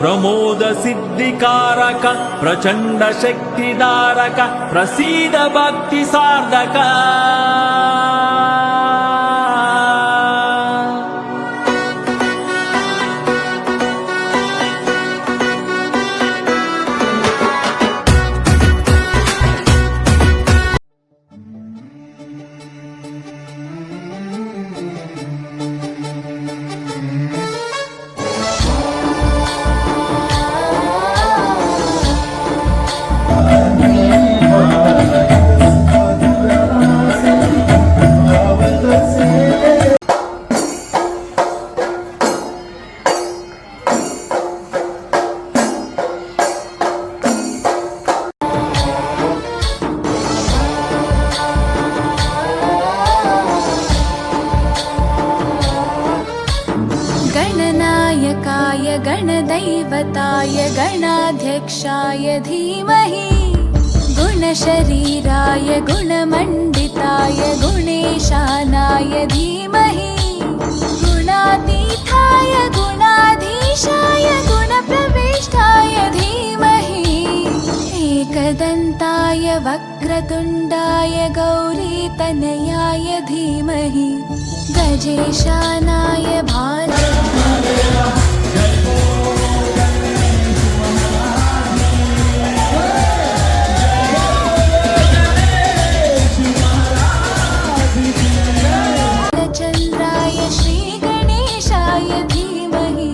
प्रमोद सिद्धिकारक प्रचंड शक्तिदारक प्रसीद भक्ति सार्धक गणनायकाय गणदैवताय गणाध्यक्षाय धीमहि गुणशरीराय गुणमण्डिताय गुणेशानाय धीमहि गुणातीताय गुणाधीशाय गुणप्रविष्टाय धीमहि एकदन्ताय वक्रतुण्डाय गौरीतनयाय धीमहि गजेशानाय चन्द्राय श्रीगणेशाय धीमहि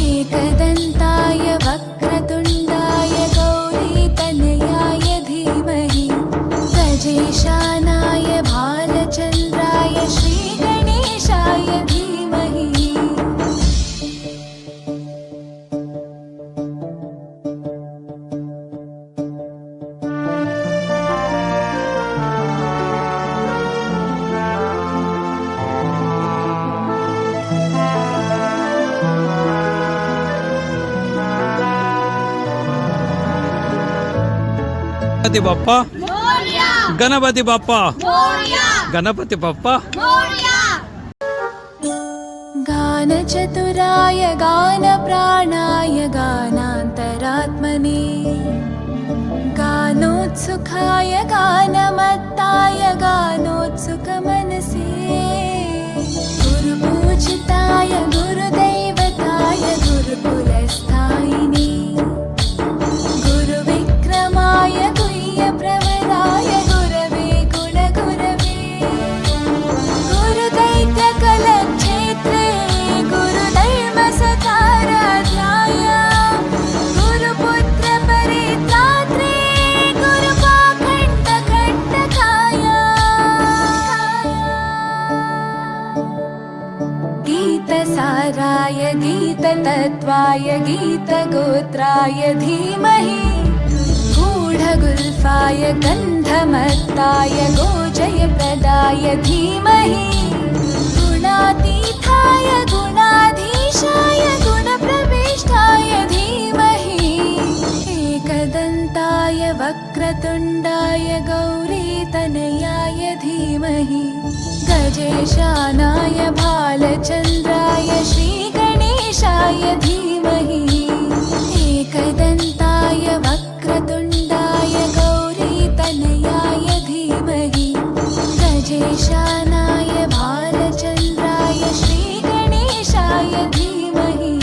एकदन्ताय वक्रतुण्डाय गौरीतनयाय धीमहि गजेशानाय भालचन्द्राय श्रीगणेशाय धीमहि गणपति बाप्पा गणपति बाप्पा गणपति बाप्पा गानचतुराय गानप्राणाय गानान्तरात्मने गानोत्सुकाय गानमत्ताय गानोत्सुकमनसे गुरुपूजिताय गुरुदैवताय गुरुकुलस्थायिने गुरुविक्रमाय गुह्यप्रवराय गुरवे गुणगुरवे गुरुदैत्यकलक्षेत्रे गुरुधर्मसताराध्याय गुरुपुत्रपरित्रात्रे गुरुपाखण्डखण्डकाय गीतसाराय गीततत्त्वाय गीतगोत्राय धीमहि गूढगुल्फाय गन्धमत्ताय गोजयप्रदाय धीमहि गुणातीताय गुणाधीशाय गुणप्रविष्टाय धीमहि एकदन्ताय वक्रतुण्डाय गौरीतनयाय धीमहि गजेशानाय भालचन्द्राय श्रीगणेशाय धीमहि एकदन्ताय वक्रतुण्डाय गौरीतनयाय धीमहि गजेशानाय भालचन्द्राय श्रीगणेशाय धीमहि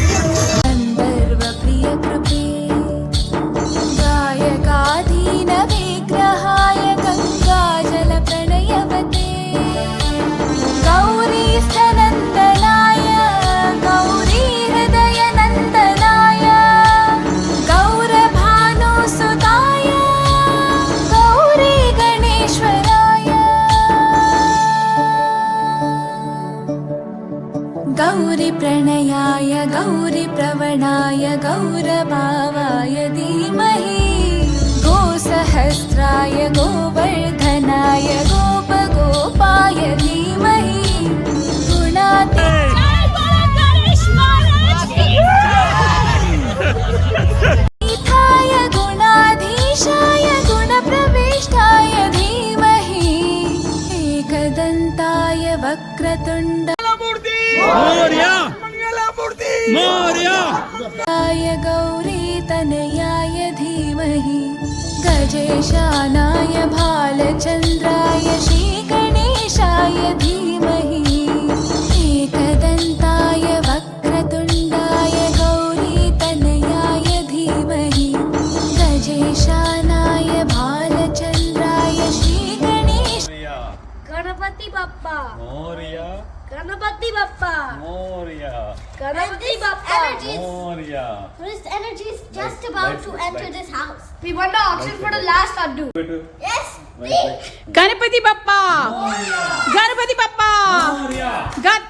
गन्धर्व प्रिय कृपे गायकाधीन विग्रहाय गङ्गाजल प्रणयवते गौरीस्थनन्दनाय गौरी हृदय नन्दनाय गौरभानुसुताय गौरी गणेश्वराय गौरी प्रणयाय गौरी प्रवणाय गौरभावाय धीमहि गोसहस्राय गोवर्धनाय गोपगोपाय धीमहि गुणातीताय गुणाधीशाय गुणप्रविष्टाय धीमहि एकदन्ताय वक्रतुण्ड मोर्या मोर्या गौरी तनयाय धीमहि गजेशानाय भालचन्द्राय श्रीगणेशाय धीमहि एकदन्ताय वक्रतुण्डाय गौरी तनयाय धीमहि गजेशानाय भालचन्द्राय श्रीगणेश Ganpati Bappa Morya Ganpati Bappa Morya Ganpati Bappa Morya This energy is just about to enter this house. We won the auction for the last laddu. Yes, we. Ganpati Bappa Ganpati Bappa Morya गण